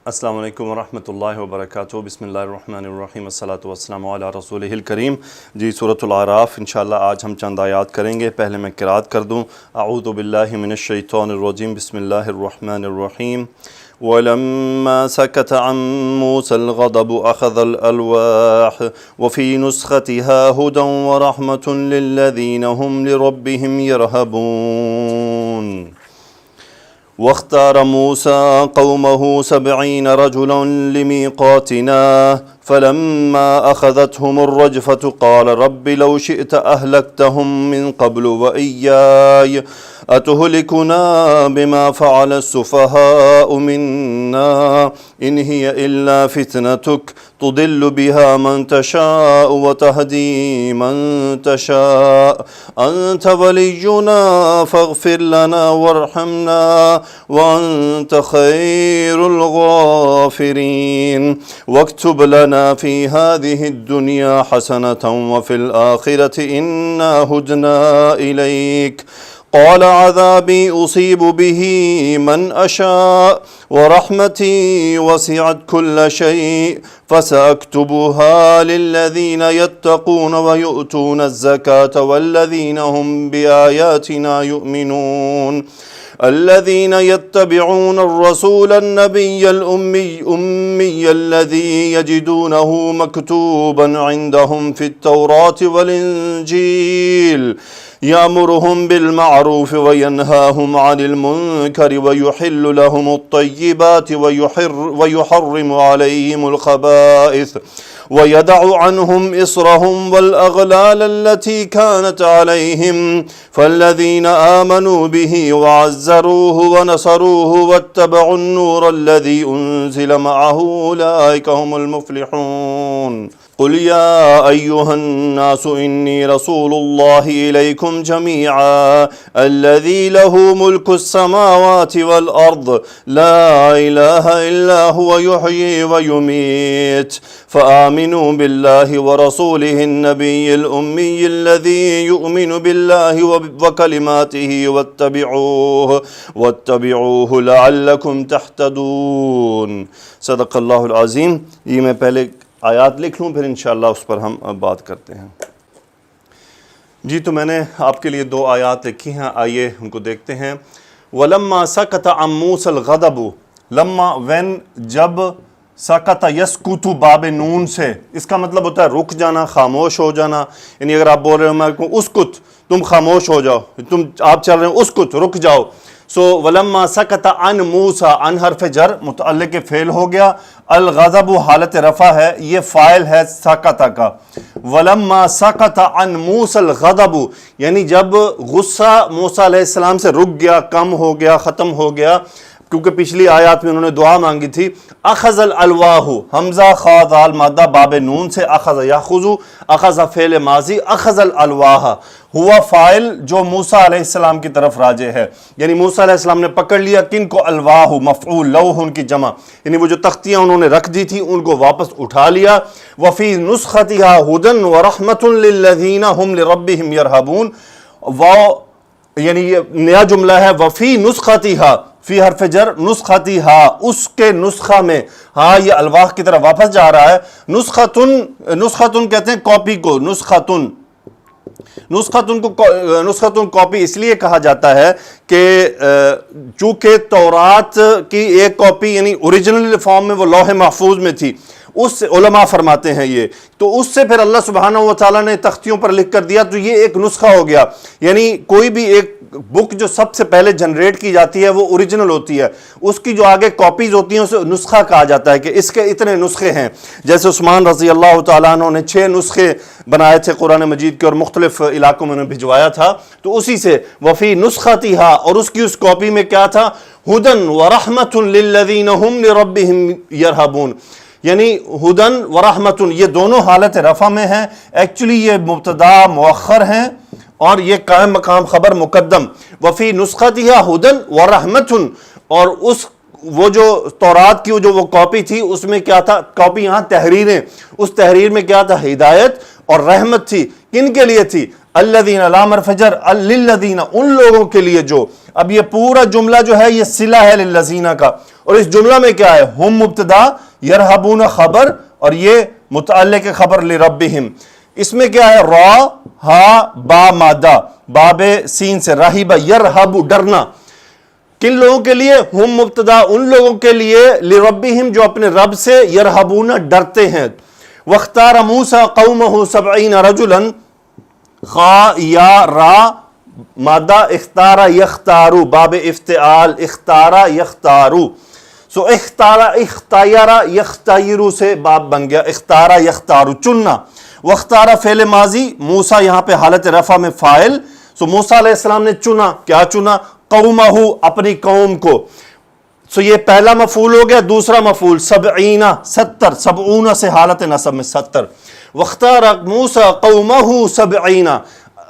السلام علیکم ورحمۃ اللہ وبرکاتہ۔ بسم اللہ الرحمن الرحیم، والصلاۃ والسلام علی رسولہ الکریم۔ جی سورۃ الاعراف انشاءاللہ آج ہم چند آیات کریں گے۔ پہلے میں قرات کر دوں۔ اعوذ باللہ من الشیطان الرجیم، بسم اللہ الرحمن الرحیم۔ وَلَمَّا سَكَتَ عَن مُوسَى الْغَضَبُ أَخَذَ الْأَلْوَاحَ وَفِي نُسْخَتِهَا هُدًى وَرَحْمَةٌ لِّلَّذِينَ هُمْ لِرَبِّهِمْ يَرْهَبُونَ۔ وَاخْتَارَ مُوسَى قَوْمَهُ 70 رَجُلًا لِمِيقَاتِنَا فَلَمَّا أَخَذَتْهُمُ الرَّجْفَةُ قَالَ رَبِّ لَوْ شِئْتَ أَهْلَكْتَهُم مِّن قَبْلُ وَإِيَّايَ أَتُهْلِكُنَا بِمَا فَعَلَ السُّفَهَاءُ مِنَّا إِنْ هِيَ إِلَّا فِتْنَتُكَ تُضِلُّ بِهَا مَن تَشَاءُ وَتَهْدِي مَن تَشَاءُ أَنْتَ وَلِيُّنَا فَاغْفِرْ لَنَا وَارْحَمْنَا وَأَنْتَ خَيْرُ الْغَافِرِينَ وَاكْتُبْ لَنَا فِي هَذِهِ الدُّنْيَا حَسَنَةً وَفِي الْآخِرَةِ إِنَّا هُدْنَا إِلَيْكَ قال عذابي أصيب به من أشاء ورحمتي وسعت كل شيء فسأكتبها للذين يتقون ويؤتون الزكاة والذين هم بآياتنا يؤمنون الذين يتبعون الرسول النبي الأمي الذي يجدونه مكتوبا عندهم في التوراة والإنجيل يأمرهم بالمعروف وينهاهم عن المنكر ويحل لهم الطيبات ويحرم عليهم الخبائث ويدع عنهم إصرهم والأغلال التي كانت عليهم فالذين آمنوا به وعزروه ونصروه واتبعوا النور الذي أنزل معه أولئك هم المفلحون قل يا أيها الناس إني رسول الله إليكم جميعا الذي له ملك السماوات والأرض لا إله إلا هو يحيي ويميت فآمنوا بالله ورسوله النبي الأمي الذي يؤمن بالله وكلماته واتبعوه لعلكم تهتدون۔ صدق اللہ العظیم۔ یہ میں پہلے آیات لکھ لوں پھر انشاءاللہ اس پر ہم بات کرتے ہیں۔ جی تو میں نے آپ کے لیے 2 آیات لکھی ہیں، آئیے ان کو دیکھتے ہیں۔ وَلَمَّا سَكَتَ عَن مُوسَى الْغَضَبُ، لما when جب سکت یسکت باب نون سے، اس کا مطلب ہوتا ہے رک جانا، خاموش ہو جانا۔ یعنی اگر آپ بول رہے ہو میں اسکت، تم خاموش ہو جاؤ، آپ چل رہے ہیں اسکت، رک جاؤ۔ سو ولما سکت عن موسیٰ، عن حرف جر متعلق فعل ہو گیا، الغضب حالت رفع ہے، یہ فاعل ہے سکت کا۔ ولما سکت عن موسیٰ الغضب، یعنی جب غصہ موسیٰ علیہ السلام سے رک گیا، کم ہو گیا، ختم ہو گیا، کیونکہ پچھلی آیات میں انہوں نے دعا مانگی تھی۔ اخذ الالواح، حمزہ خا ذال مادہ باب نون سے اخذ یاخذ، اخذ فعل ماضی، اخذ الالواح ہوا فاعل جو موسیٰ علیہ السلام کی طرف راجع ہے، یعنی موسیٰ علیہ السلام نے پکڑ لیا کن کو؟ الواح، مفعول، لوح ان کی جمع، یعنی وہ جو تختیاں انہوں نے رکھ دی تھی ان کو واپس اٹھا لیا۔ وفی نسختها هدى ورحمة للذین هم لربهم يرهبون، یعنی یہ نیا جملہ ہے، وفی نسختها، فی حرف جر، نسختها، اس کے نسخہ میں، ہاں یہ الواح کی طرف واپس جا رہا ہے۔ نسختن کہتے ہیں کاپی کو، نسختن کاپی اس لیے کہا جاتا ہے کہ چونکہ تورات کی ایک کاپی یعنی اوریجنل فارم میں وہ لوح محفوظ میں تھی، اس سے علماء فرماتے ہیں یہ، تو اس سے پھر اللہ سبحانہ و تعالیٰ نے تختیوں پر لکھ کر دیا، تو یہ ایک نسخہ ہو گیا۔ یعنی کوئی بھی ایک بک جو سب سے پہلے جنریٹ کی جاتی ہے وہ اوریجنل ہوتی ہے، اس کی جو آگے کاپیز ہوتی ہیں اسے نسخہ کہا جاتا ہے کہ اس کے اتنے نسخے ہیں۔ جیسے عثمان رضی اللہ تعالیٰ عنہ نے 6 نسخے بنائے تھے قرآن مجید کے اور مختلف علاقوں میں انہیں بھجوایا تھا، تو اسی سے وفی نسختها، اور اس کی اس کاپی میں کیا تھا؟ ہدن ورحمۃ للذین ہم لربہم یرہبون، یعنی ہدن ورحمۃ، یہ دونوں حالت رفع میں ہیں، ایکچولی یہ مبتدا مؤخر ہیں اور یہ قائم مقام خبر مقدم۔ وفی نسختها ہدن ورحمۃ، اور وہ جو تورات کی جو وہ کاپی تھی اس میں کیا تھا؟ کاپی یہاں تحریریں، اس تحریر میں کیا تھا؟ ہدایت اور رحمت تھی۔ کن کے لیے تھی؟ الذین لام فجر للذین ان لوگوں کے لیے جو، اب یہ پورا جملہ جو ہے یہ صلہ ہے للذین کا، اور اس جملہ میں کیا ہے، ہم مبتدا، یرہبون خبر، اور یہ متعلق خبر لربہم. اس میں کیا ہے، را ہا با مادہ، باب سین سے، راہب یرہب ڈرنا. کن لوگوں کے لیے، ہم مبتدا ان لوگوں کے لیے، لربہم جو اپنے رب سے، یرہبون ڈرتے ہیں. واختار موسیٰ قومہ 70 رجلا، خا یا را مادہ، اختارا یختارو، باب افتعال، اختارا یختارو. سو اختارا اختیارا یختیرو سے باب بن گیا، اختارا یختارو چننا. واختارا فعل ماضی، موسیٰ یہاں پہ حالت رفع میں فاعل. سو موسیٰ علیہ السلام نے چنا، کیا چنا، قومہ، اپنی قوم کو. سو یہ پہلا مفعول ہو گیا. دوسرا مفعول 70، 70، 70 سے حالت نصب میں 70. واختار موسیٰ قومہ 70،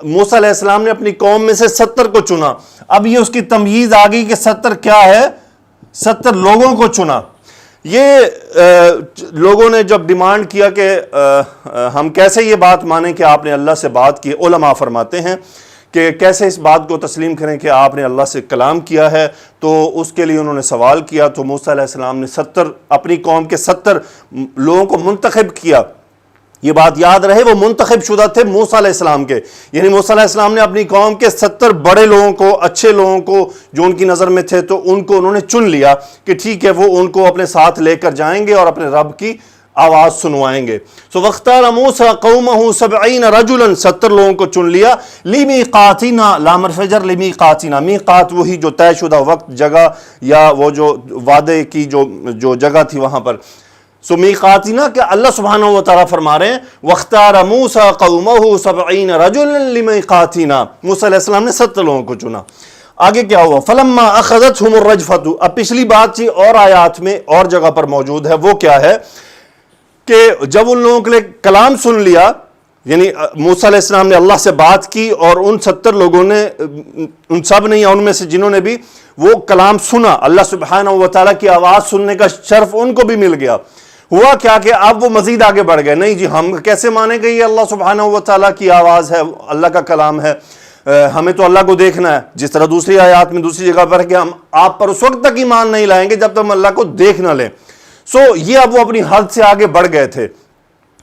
موسیٰ علیہ السلام نے اپنی قوم میں سے 70 کو چنا. اب یہ اس کی تمییز آ گئی کہ 70 کیا ہے، 70 لوگوں کو چنا. یہ لوگوں نے جب ڈیمانڈ کیا کہ ہم کیسے یہ بات مانیں کہ آپ نے اللہ سے بات کی، علماء فرماتے ہیں کہ کیسے اس بات کو تسلیم کریں کہ آپ نے اللہ سے کلام کیا ہے، تو اس کے لیے انہوں نے سوال کیا. تو موسیٰ علیہ السلام نے 70 اپنی قوم کے 70 لوگوں کو منتخب کیا. یہ بات یاد رہے، وہ منتخب شدہ تھے موسیٰ علیہ السلام کے، یعنی موسیٰ علیہ السلام نے اپنی قوم کے 70 بڑے لوگوں کو، اچھے لوگوں کو جو ان کی نظر میں تھے، تو ان کو انہوں نے چن لیا کہ ٹھیک ہے وہ ان کو اپنے ساتھ لے کر جائیں گے اور اپنے رب کی آواز سنوائیں گے. سو واختار موسیٰ قومہ 70 رجلا، 70 لوگوں کو چن لیا. لمیقاتنا، لام فجر لمیقاتنا، میقات وہی جو طے شدہ وقت، جگہ، یا وہ جو وعدے کی جو جگہ تھی وہاں پر. سو میقاتنا کہ اللہ سبحانہ و تعالیٰ فرما رہے ہیں واختار موسیٰ قومہ 70 رجلا لمیقاتنا، موسیٰ علیہ السلام نے 70 لوگوں کو چنا. آگے کیا ہوا، فلما اخذتهم الرجفۃ. اب پچھلی بات چیز اور آیات میں اور جگہ پر موجود ہے، وہ کیا ہے کہ جب ان لوگوں کے لیے کلام سن لیا، یعنی موسیٰ علیہ السلام نے اللہ سے بات کی اور ان 70 لوگوں نے، ان سب نے یا ان میں سے جنہوں نے بھی وہ کلام سنا، اللہ سبحانہ و تعالیٰ کی آواز سننے کا شرف ان کو بھی مل گیا. ہوا کیا کہ اب وہ مزید آگے بڑھ گئے. نہیں جی، ہم کیسے مانیں گے یہ اللہ سبحانہ و تعالیٰ کی آواز ہے، اللہ کا کلام ہے، ہمیں تو اللہ کو دیکھنا ہے. جس طرح دوسری آیات میں دوسری جگہ پر کہ ہم آپ پر اس وقت تک ایمان نہیں لائیں گے جب تک ہم اللہ کو دیکھ نہ لیں. سو یہ اب وہ اپنی حد سے آگے بڑھ گئے تھے.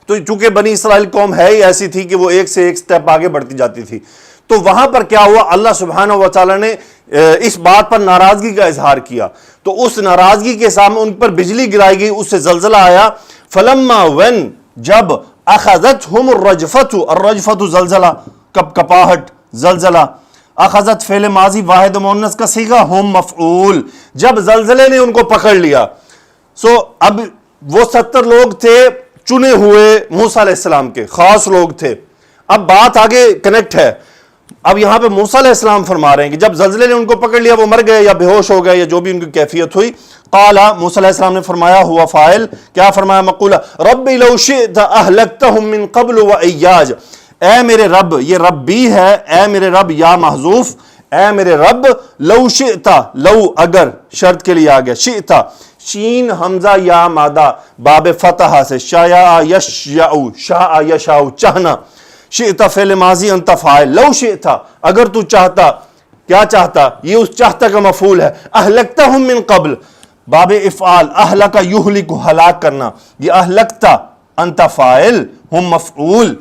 تو چونکہ بنی اسرائیل قوم ہے ہی ایسی تھی کہ وہ ایک سے ایک سٹیپ آگے بڑھتی جاتی تھی. تو وہاں پر کیا ہوا، اللہ سبحانہ و تعالیٰ نے اس بات پر ناراضگی کا اظہار کیا. تو اس ناراضگی کے سامنے ان پر بجلی گرائی گئی، اس سے زلزلہ آیا. فلما when جب اخذتهم الرجفۃ، الرجفۃ زلزلہ، کپاہٹ، زلزلہ. اخذت فعل ماضی واحد مؤنث کا صیغہ، ہم مفعول، جب زلزلے نے ان کو پکڑ لیا. سو اب وہ 70 لوگ تھے چنے ہوئے موسیٰ علیہ السلام کے، خاص لوگ تھے. اب بات آگے کنیکٹ ہے. اب یہاں پہ موسیٰ علیہ السلام فرما رہے ہیں کہ جب زلزلے نے ان کو پکڑ لیا، وہ مر گئے یا بے ہوش ہو گئے یا جو بھی ان کی کیفیت ہوئی. قال، موسیٰ علیہ السلام نے فرمایا، ہوا فاعل، کیا فرمایا، مقولہ، رب لو شئت اہلکتہم من قبل وایاج. اے میرے رب، یہ رب بھی ہے، اے میرے رب یا محذوف، اے میرے رب، لو شئت، لو اگر شرط کے لیے آ گیا، شئت شین حمزہ یا مادہ، باب فتح سے، شاء یشاء، شاء یشاء چاہنا، شئت فعل ماضی انت فاعل. لو شئت اگر تو چاہتا، کیا چاہتا، یہ اس چاہتا کا مفعول ہے. اہلکتہم من قبل باب افعال، اہلک یہلک ہلاک کرنا، یہ اہلکتا انت فاعل ہم مفعول.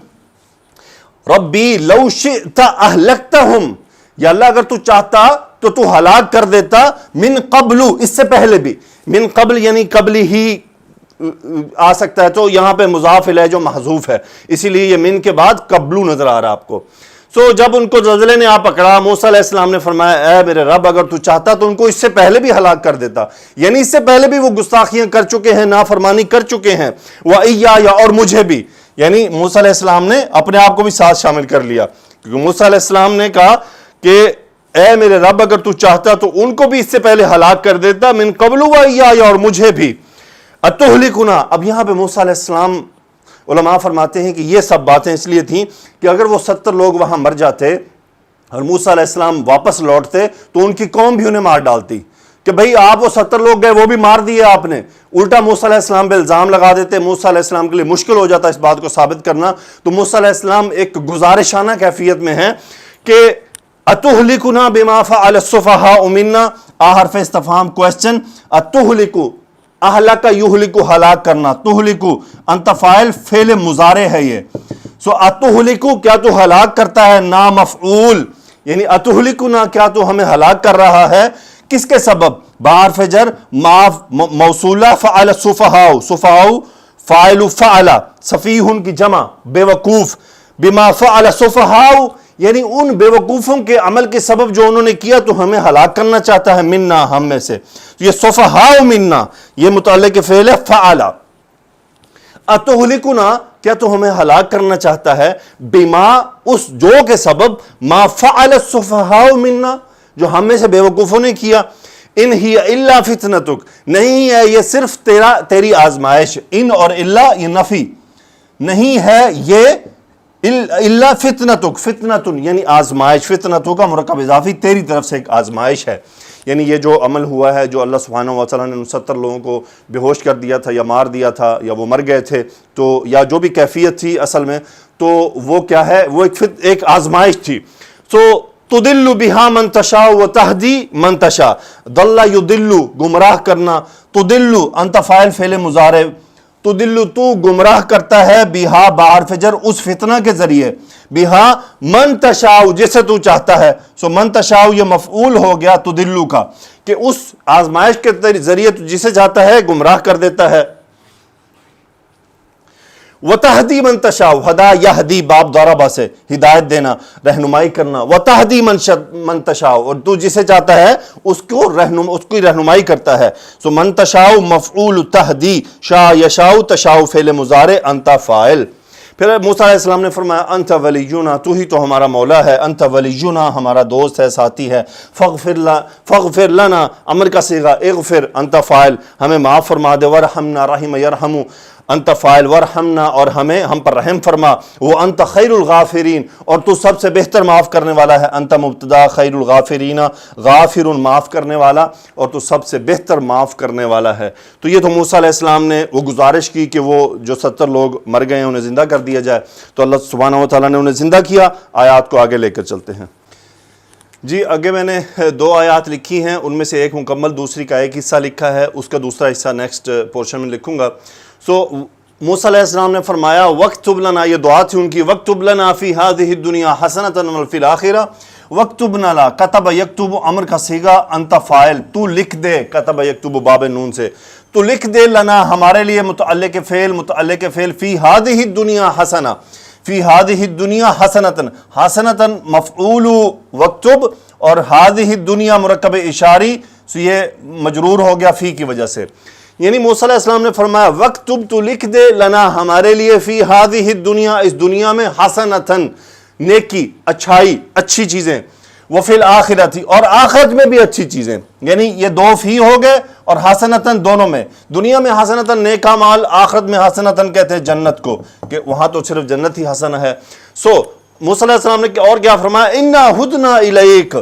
ربی لو شئت اہلکتہم، یا اللہ اگر تو چاہتا تو تو ہلاک کر دیتا، من قبل اس سے پہلے بھی، من قبل یعنی قبل ہی آ سکتا ہے. تو یہاں پہ مضاف الیہ جو محذوف ہے، اسی لیے یہ من کے بعد قبلو نظر آ رہا آپ کو. سو جب ان کو زلزلے نے آ پکڑا، موسیٰ علیہ السلام نے فرمایا، اے میرے رب اگر تو چاہتا تو ان کو اس سے پہلے بھی ہلاک کر دیتا، یعنی اس سے پہلے بھی وہ گستاخیاں کر چکے ہیں، نافرمانی کر چکے ہیں. وَإِيَّايَ اور مجھے بھی، یعنی موسیٰ علیہ السلام نے اپنے آپ کو بھی ساتھ شامل کر لیا، کیونکہ موسیٰ علیہ السلام نے کہا کہ اے میرے رب اگر تو چاہتا تو ان کو بھی اس سے پہلے ہلاک کر دیتا، من قبل وَإِيَّايَ اور مجھے بھی. اتہلکنا، اب یہاں پہ موسیٰ علیہ السلام، علماء فرماتے ہیں کہ یہ سب باتیں اس لیے تھیں کہ اگر وہ 70 لوگ وہاں مر جاتے اور موسیٰ علیہ السلام واپس لوٹتے تو ان کی قوم بھی انہیں مار ڈالتی کہ بھئی آپ وہ 70 لوگ گئے وہ بھی مار دیے آپ نے. الٹا موسیٰ علیہ السلام پہ الزام لگا دیتے. موسیٰ علیہ السلام کے لیے مشکل ہو جاتا اس بات کو ثابت کرنا. تو موسیٰ علیہ السلام ایک گزارشانہ کیفیت میں ہیں کہ اتہلکنا بما فعل السفہاء منا، حرف استفہام کوسچن، اتہلکو اہلک یہلکو ہلاک کرنا، تہلکو انت فاعل فعل مضارع ہے یہ. سو اتہلکو کیا تو ہلاک کرتا ہے، نا مفعول، یعنی اتہلکنا کیا تو ہمیں ہلاک کر رہا ہے، کس کے سبب، بحرف جر موصولہ فعل السفہاء، سفہاء فاعل فعل، سفیہ کی جمع بے وقوف، بما فعل السفہاء یعنی ان بے وقوفوں کے عمل کے سبب جو انہوں نے کیا تو ہمیں ہلاک کرنا چاہتا ہے، منا ہم میں سے. یہ سفہاء منا یہ متعلق فعل ہے فعل. اتہلکنا کیا تو ہمیں ہلاک کرنا چاہتا ہے، بما اس جو کے سبب، ما فعل السفہاء منا جو ہم میں سے بے وقوفوں نے کیا. ان ہی الا فتنتک نہیں ہے یہ صرف تیری آزمائش. ان اور الا یہ نفی، نہیں ہے یہ الا فتنتک، فتنتن یعنی آزمائش، فتنتوں کا مرکب اضافی تیری طرف سے ایک آزمائش ہے. یعنی یہ جو عمل ہوا ہے، جو اللہ سبحانہ و تعالیٰ نے ان 70 لوگوں کو بے ہوش کر دیا تھا یا مار دیا تھا یا وہ مر گئے تھے، تو یا جو بھی کیفیت تھی اصل میں، تو وہ کیا ہے، وہ ایک آزمائش تھی. تو تدل بہا من تشاء و تہدی من تشاء، ضل یضل گمراہ کرنا، تدل انت فاعل فعل مضارع، تدل تو گمراہ کرتا ہے، بہا بحرف جر اس فتنہ کے ذریعے، بہا من تشاء جسے تو چاہتا ہے. سو من تشاء یہ مفعول ہو گیا تدلو کا، کہ اس آزمائش کے ذریعے تو جسے چاہتا ہے گمراہ کر دیتا ہے. وَتَهْدِي مَن تَشَاءُ ہدا یہدی باب ضربہ سے ہدایت دینا، رہنمائی کرنا. وَتَهْدِي مَن تَشَاءُ اور تو جسے چاہتا ہے اس کی رہنمائی کرتا ہے. سو من تشاء مفعول تہدی، شاء یشاء تشاء فعل مضارع، انت فاعل. پھر موسیٰ علیہ السلام نے فرمایا انت ولینا تو ہی تو ہمارا مولا ہے، انت ولینا ہمارا دوست ہے، ساتھی ہے. فاغفر لنا امر کا صیغہ اغفر، انت فاعل ہمیں معاف فرما دے. ورحمنا رحم یرحم، انت فاعل ورحمنا اور ہم پر رحم فرما. وہ انت خیر الغافرین اور تو سب سے بہتر معاف کرنے والا ہے. انت مبتدا خیر الغافرین، غافر معاف کرنے والا اور تو سب سے بہتر معاف کرنے والا ہے. تو یہ تو موسیٰ علیہ السلام نے وہ گزارش کی کہ وہ جو 70 لوگ مر گئے ہیں انہیں زندہ کر دیا جائے. تو اللہ سبحانہ و تعالیٰ نے انہیں زندہ کیا. آیات کو آگے لے کر چلتے ہیں. جی آگے میں نے 2 آیات لکھی ہیں، ان میں سے ایک مکمل، دوسری کا ایک حصہ لکھا ہے، اس کا دوسرا حصہ نیکسٹ پورشن میں لکھوں گا. سو موسیٰ علیہ السلام نے فرمایا وَاكْتُبْ لَنَا، یہ دعا تھی ان کی، وَاكْتُبْ لَنَا فِي هَذِهِ الدُّنْيَا حَسَنَةً وَفِي الْآخِرَةِ وَاكْتُبْ لَنَا، کتب یکتب امر کا صیغہ انت فاعل، تو لکھ دے، کتب یکتب باب نون سے، تو لکھ دے، لنا ہمارے لیے، متعلق فعل فی هذه الدنیا حسنہ، فی هذه الدنیا حسنۃ، حسنۃ مفعول وَاكْتُب اور هذه الدنیا مرکب اشاری، سو یہ مجرور ہو گیا فی کی وجہ سے. یعنی موسیٰ علیہ السلام نے فرمایا وَاكْتُبْ تو لکھ دے، لنا ہمارے لیے، فی هذه الدنیا اس دنیا میں، حسنۃ نیکی، اچھائی، اچھی چیزیں، وفی الآخرۃ اور آخرت میں بھی اچھی چیزیں. یعنی یہ 2 فی ہو گئے اور حسنۃ دونوں میں، دنیا میں حسنۃ نیک اعمال، آخرت میں حسنۃ کہتے ہیں جنت کو، کہ وہاں تو صرف جنت ہی حسن ہے. سو موسیٰ علیہ السلام نے اور کیا فرمایا، انا ہدنا الیک،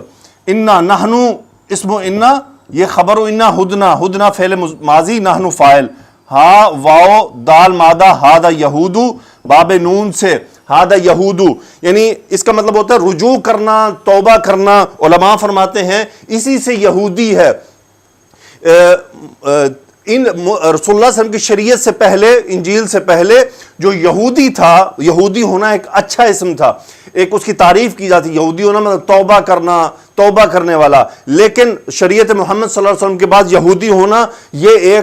انا نحنو اسم انا یہ خبر، انا ہدنا، ہدنا فعل ماضی، نحنو فاعل، ہا واو دال مادہ، ہادہ یہودو باب نون سے، ہادہ یہودو یعنی اس کا مطلب ہوتا ہے رجوع کرنا، توبہ کرنا. علماء فرماتے ہیں اسی سے یہودی ہے. رسول اللہ صلی اللہ علیہ وسلم کی شریعت سے پہلے، انجیل سے پہلے جو یہودی تھا، یہودی ہونا ایک اچھا اسم تھا، ایک اس کی تعریف کی جاتی. یہودی ہونا مطلب توبہ کرنا، توبہ کرنے والا. لیکن شریعت محمد صلی اللہ علیہ وسلم کے بعد یہودی ہونا یہ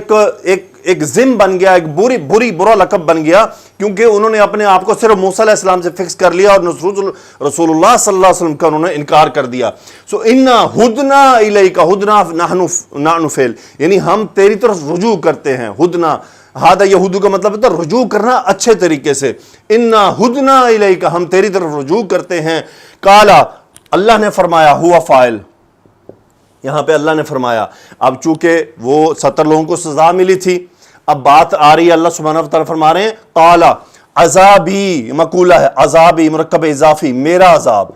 ایک ذم بن گیا، ایک برا لقب بن گیا، کیونکہ انہوں نے اپنے آپ کو صرف موسیٰ علیہ السلام سے فکس کر لیا اور رسول اللہ صلی اللہ علیہ وسلم کا انہوں نے انکار کر دیا. سو انا ہدنا الیک، ہدنا نحن فعل یعنی ہم تیری طرف رجوع کرتے ہیں. ہدنا ہادہ یہودو کا مطلب ہوتا ہے رجوع کرنا اچھے طریقے سے. انا ہدنا الیک ہم تیری طرف رجوع کرتے ہیں. کالا اللہ نے فرمایا، ہوا فاعل، یہاں پہ اللہ نے فرمایا. اب چونکہ وہ 70 لوگوں کو سزا ملی تھی، اب بات آ رہی ہے، اللہ سبحانہ و تعالیٰ فرما رہے ہیں قالا عذابی، مقولہ ہے، عذابی مرکب اضافی، میرا عذاب،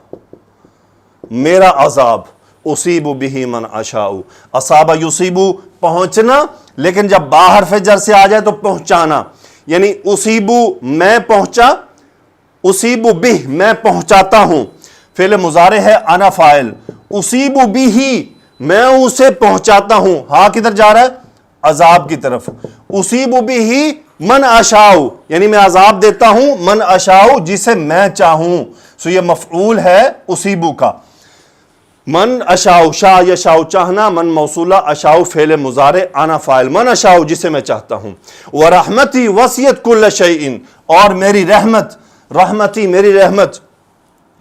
میرا عذاب. اصیب بہ من اشاء، اصاب یصیب پہنچنا، لیکن جب باہر فجر سے آ جائے تو پہنچانا، یعنی اصیب میں پہنچا، اصیب بہ میں پہنچاتا ہوں، فعل مضارع ہے انا فاعل، اصیب بہ میں اسے پہنچاتا ہوں، ہاں کدھر جا رہا ہے؟ عذاب کی طرف، اصیب بہ من اشاء یعنی میں عذاب دیتا ہوں، من اشاء جسے میں چاہوں، سو یہ مفعول ہے اصیبو کا، من اشاء شاء یشاء چاہنا، من موصولہ، اشاء فعل مضارع انا فاعل، من اشاء جسے میں چاہتا ہوں، ورحمتی وسعت کل شیء اور میری رحمت، رحمتی میری رحمت،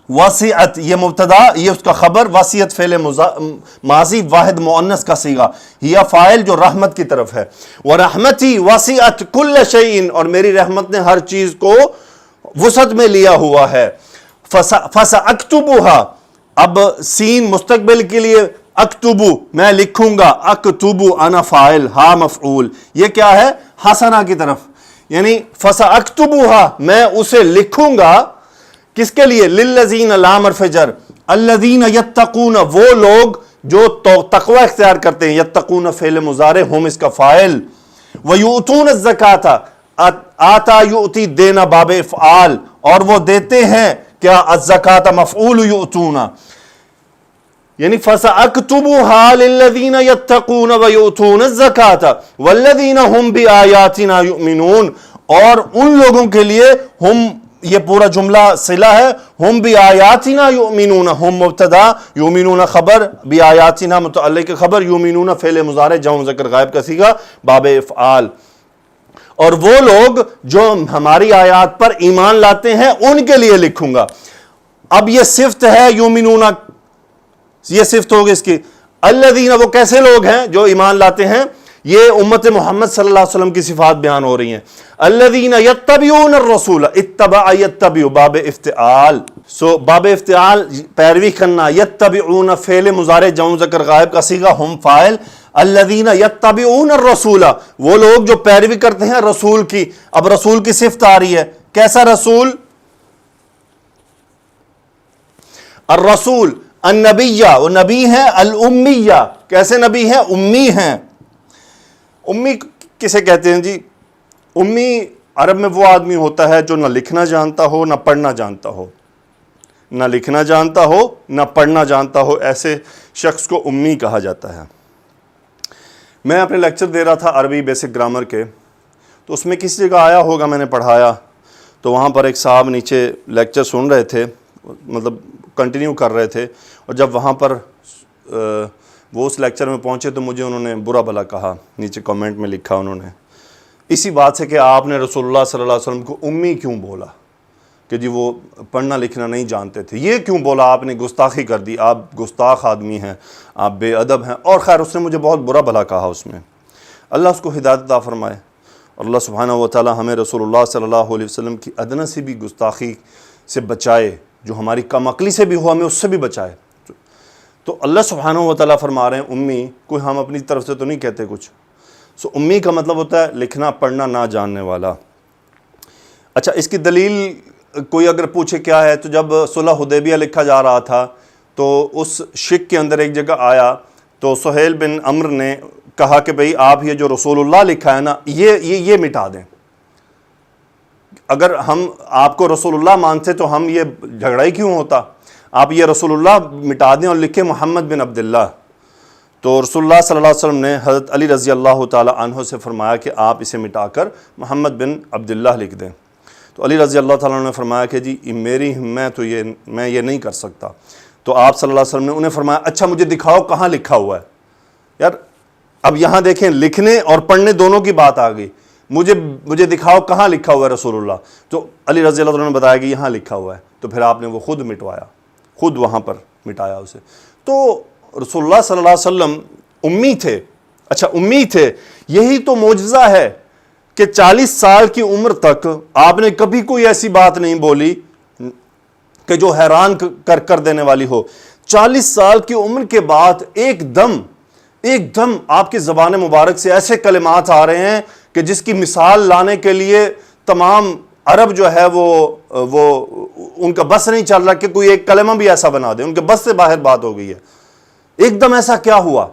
وسعت یہ مبتدا یہ اس کا خبر، وسعت فعل ماضی واحد مؤنث کا صیغہ، یہ فاعل جو رحمت کی طرف ہے، ورحمتی وسعت کل شیء اور میری رحمت نے ہر چیز کو وسعت میں لیا ہوا ہے، فساکتبھا اب سین مستقبل کے لیے، اکتبو میں لکھوں گا، اکتبو انا فاعل ہا مفعول، یہ کیا ہے؟ حسنہ کی طرف، یعنی فساکتبھا میں اسے لکھوں گا، کس کے لیے؟ للذین لام حرف جر، الذین یتقون وہ لوگ جو تقوی اختیار کرتے ہیں، یتقون فعل مضارع ہم اس کا فاعل، ویؤتون الزکاۃ آتا یؤتی دینا باب افعال اور وہ دیتے ہیں کیا؟ الزکاۃ مفعول یؤتون، یعنی فساکتبھا للذین یتقون ویؤتون الزکاۃ والذین هم بآیاتنا یؤمنون اور ان لوگوں کے لیے ہم، یہ پورا جملہ صلہ ہے، ہم بآیاتنا یؤمنون، ہم مبتدا، یؤمنون خبر، بآیاتنا متعلق خبر، یؤمنون فعل مضارع جمع مذکر غائب کا صیغہ باب افعال، اور وہ لوگ جو ہماری آیات پر ایمان لاتے ہیں ان کے لیے لکھوں گا۔ اب یہ صفت ہے یؤمنون، یہ صفت ہوگی اس کی، الذین وہ کیسے لوگ ہیں جو ایمان لاتے ہیں، یہ امت محمد صلی اللہ علیہ وسلم کی صفات بیان ہو رہی ہیں، الذین یتبعون الرسول، اتبع یتبع باب افتعال، سو باب افتعال پیروی کرنا، یتبعون فعل مضارع جمع مذکر غائب کا صیغہ ہم فاعل، الذین یتبعون الرسول وہ لوگ جو پیروی کرتے ہیں رسول کی، اب رسول کی صفت آ رہی ہے، کیسا رسول؟ الرسول النبیہ وہ نبی ہیں، الامیہ کیسے نبی ہیں؟ امی ہیں۔ امی کسے کہتے ہیں جی؟ امی عرب میں وہ آدمی ہوتا ہے جو نہ لکھنا جانتا ہو نہ پڑھنا جانتا ہو، نہ لکھنا جانتا ہو نہ پڑھنا جانتا ہو، ایسے شخص کو امی کہا جاتا ہے۔ میں اپنے لیکچر دے رہا تھا عربی بیسک گرامر کے، تو اس میں کسی جگہ آیا ہوگا میں نے پڑھایا، تو وہاں پر ایک صاحب نیچے لیکچر سن رہے تھے، مطلب کنٹینیو کر رہے تھے، اور جب وہاں پر وہ اس لیکچر میں پہنچے تو مجھے انہوں نے برا بھلا کہا، نیچے کمنٹ میں لکھا انہوں نے، اسی بات سے کہ آپ نے رسول اللہ صلی اللہ علیہ وسلم کو امی کیوں بولا، کہ جی وہ پڑھنا لکھنا نہیں جانتے تھے، یہ کیوں بولا آپ نے، گستاخی کر دی، آپ گستاخ آدمی ہیں، آپ بے ادب ہیں، اور خیر اس نے مجھے بہت برا بھلا کہا اس میں، اللہ اس کو ہدایت عطا فرمائے، اور اللہ سبحانہ و تعالی ہمیں رسول اللہ صلی اللہ علیہ وسلم کی ادنیٰ سے بھی گستاخی سے بچائے، جو ہماری کم عقلی سے بھی ہو ہمیں اس سے بھی بچائے۔ تو اللہ سبحانہ و تعالیٰ فرما رہے ہیں امی، کوئی ہم اپنی طرف سے تو نہیں کہتے کچھ، سو امی کا مطلب ہوتا ہے لکھنا پڑھنا نہ جاننے والا۔ اچھا اس کی دلیل کوئی اگر پوچھے کیا ہے، تو جب صلح حدیبیہ لکھا جا رہا تھا تو اس شک کے اندر ایک جگہ آیا تو سہیل بن عمر نے کہا کہ بھئی آپ یہ جو رسول اللہ لکھا ہے نا یہ مٹا دیں، اگر ہم آپ کو رسول اللہ مانتے تو ہم یہ جھگڑا ہی کیوں ہوتا، آپ یہ رسول اللہ مٹا دیں اور لکھیں محمد بن عبداللہ۔ تو رسول اللہ صلی اللہ علیہ وسلم نے حضرت علی رضی اللہ تعالی عنہ سے فرمایا کہ آپ اسے مٹا کر محمد بن عبداللہ لکھ دیں، تو علی رضی اللہ تعالیٰ عنہ نے فرمایا کہ جی میں یہ نہیں کر سکتا، تو آپ صلی اللہ علیہ وسلم نے انہیں فرمایا اچھا مجھے دکھاؤ کہاں لکھا ہوا ہے۔ یار اب یہاں دیکھیں لکھنے اور پڑھنے دونوں کی بات آ گئی، مجھے دکھاؤ کہاں لکھا ہوا ہے رسول اللہ، تو علی رضی اللہ عنہ نے بتایا کہ یہاں لکھا ہوا ہے، تو پھر آپ نے وہ خود مٹوایا، خود وہاں پر مٹایا اسے۔ تو رسول اللہ صلی اللہ علیہ وسلم امی تھے، اچھا امی تھے، یہی تو معجزہ ہے کہ 40 سال کی عمر تک آپ نے کبھی کوئی ایسی بات نہیں بولی کہ جو حیران کر دینے والی ہو۔ 40 سال کی عمر کے بعد ایک دم آپ کی زبان مبارک سے ایسے کلمات آ رہے ہیں کہ جس کی مثال لانے کے لیے تمام عرب جو ہے وہ ان کا بس نہیں چل رہا کہ کوئی ایک کلمہ بھی ایسا بنا دے، ان کے بس سے باہر بات ہو گئی ہے۔ ایک دم ایسا کیا ہوا؟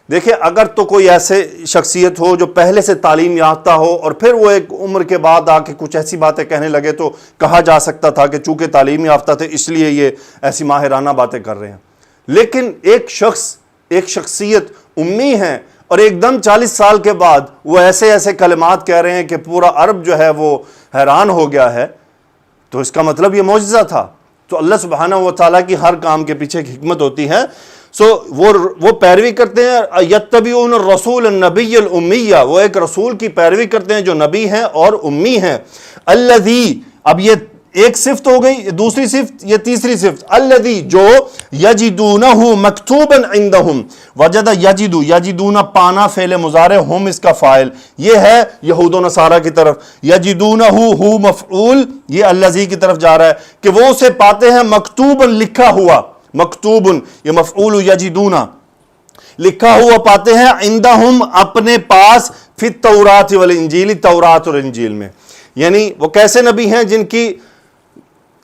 دیکھیں اگر تو کوئی ایسے شخصیت ہو جو پہلے سے تعلیم یافتہ ہو اور پھر وہ ایک عمر کے بعد آ کے کچھ ایسی باتیں کہنے لگے تو کہا جا سکتا تھا کہ چونکہ تعلیم یافتہ تھے اس لیے یہ ایسی ماہرانہ باتیں کر رہے ہیں. لیکن ایک شخصیت امی ہے اور ایک دم 40 سال کے بعد وہ ایسے ایسے کلمات کہہ رہے ہیں کہ پورا عرب جو ہے وہ حیران ہو گیا ہے. تو اس کا مطلب یہ معجزہ تھا. تو اللہ سبحانہ و تعالیٰ کی ہر کام کے پیچھے ایک حکمت ہوتی ہے. وہ پیروی کرتے ہیں یتبعون الرسول النبی الامیہ، وہ ایک رسول کی پیروی کرتے ہیں جو نبی ہیں اور امی ہیں. الذی، اب یہ ایک صفت ہو گئی، دوسری صفت یہ تیسری صفت، الذی جو یجدونہ مکتوبا عندہم، وجد یجدو، یجدون پانا فعل مضارع، ہم اس کا فاعل، یہ ہے یہود و نصارہ کی طرف. یجدونہ ہو مفعول، یہ الذی کی طرف جا رہا ہے کہ وہ اسے پاتے ہیں مکتوبا لکھا ہوا، مکتوب یہ مفعول یجدون لکھا ہوا پاتے ہیں، عندہم اپنے پاس، فی التورات والانجیل، تورات اور انجیل میں. یعنی وہ کیسے نبی ہیں جن کی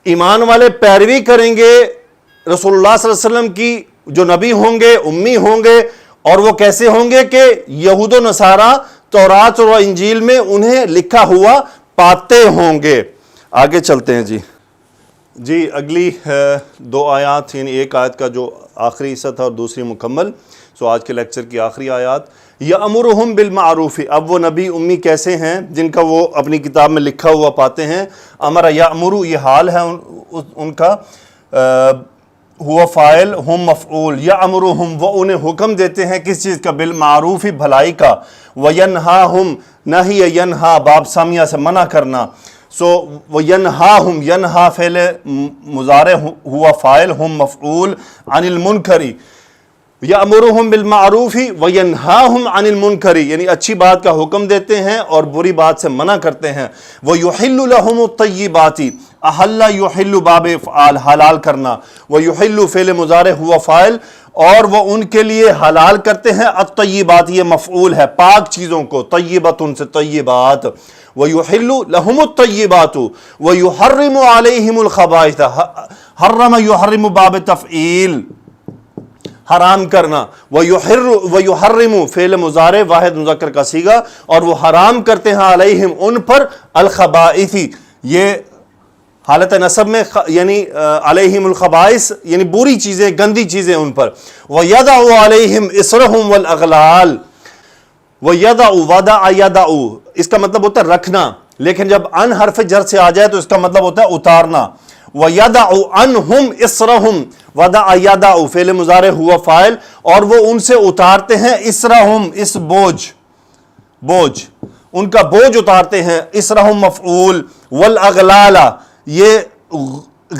ایمان والے پیروی کریں گے رسول اللہ صلی اللہ علیہ وسلم کی، جو نبی ہوں گے امی ہوں گے، اور وہ کیسے ہوں گے کہ یہود و نصارہ تورات اور انجیل میں انہیں لکھا ہوا پاتے ہوں گے. آگے چلتے ہیں جی اگلی 2 آیات، یعنی ایک آیت کا جو آخری حصہ تھا اور دوسری مکمل. سو آج کے لیکچر کی آخری آیات. یأمرہم بالمعروف، اب وہ نبی امی کیسے ہیں جن کا وہ اپنی کتاب میں لکھا ہوا پاتے ہیں. امر یأمرو یہ حال ہے ان کا، ہوا فاعل، ہم مفعول. یأمرہم وہ انہیں حکم دیتے ہیں کس چیز کا؟ بالمعروف بھلائی کا. وینہاہم نہی ینہا باب سامیہ سے منع کرنا. سو وینہاہم، ینہا فعل مضارع ہوا فاعل، ہم مفعول. عن المنکری، یأمرہم بالمعروف وینہاہم عن المنکر، یعنی اچھی بات کا حکم دیتے ہیں اور بری بات سے منع کرتے ہیں. ویحل لہم الطیبات، احل یحل باب افعال حلال کرنا، ویحل فعل مضارع ہوا فاعل، اور وہ ان کے لیے حلال کرتے ہیں الطیبات، یہ مفعول ہے، پاک چیزوں کو، طیبت ان سے طیبات. ویحل لہم الطیبات ویحرم علیہم الخبائث، حرم یحرم باب تفعیل حرام کرنا. ویحرم فعل مضارع واحد مذکر کا صیغہ، اور وہ حرام کرتے ہیں علیہم ان پر الخبائث، یہ حالت نصب میں، یعنی علیہم الخبائث یعنی بری چیزیں، گندی چیزیں ان پر. ویضع علیہم اصرہم والاغلال، ویضع وضع یضع اس کا مطلب ہوتا ہے رکھنا، لیکن جب ان حرف جر سے آ جائے تو اس کا مطلب ہوتا ہے اتارنا. وَيَدَعُ عَنْهُمْ إِصْرَهُمْ وَدَعَ يَدَعُ فعل مضارع ہوا فاعل، اور وہ ان سے اتارتے ہیں اسرہم، اس بوجھ ان کا بوجھ اتارتے ہیں. اسرہم مفعول. والاغلال یہ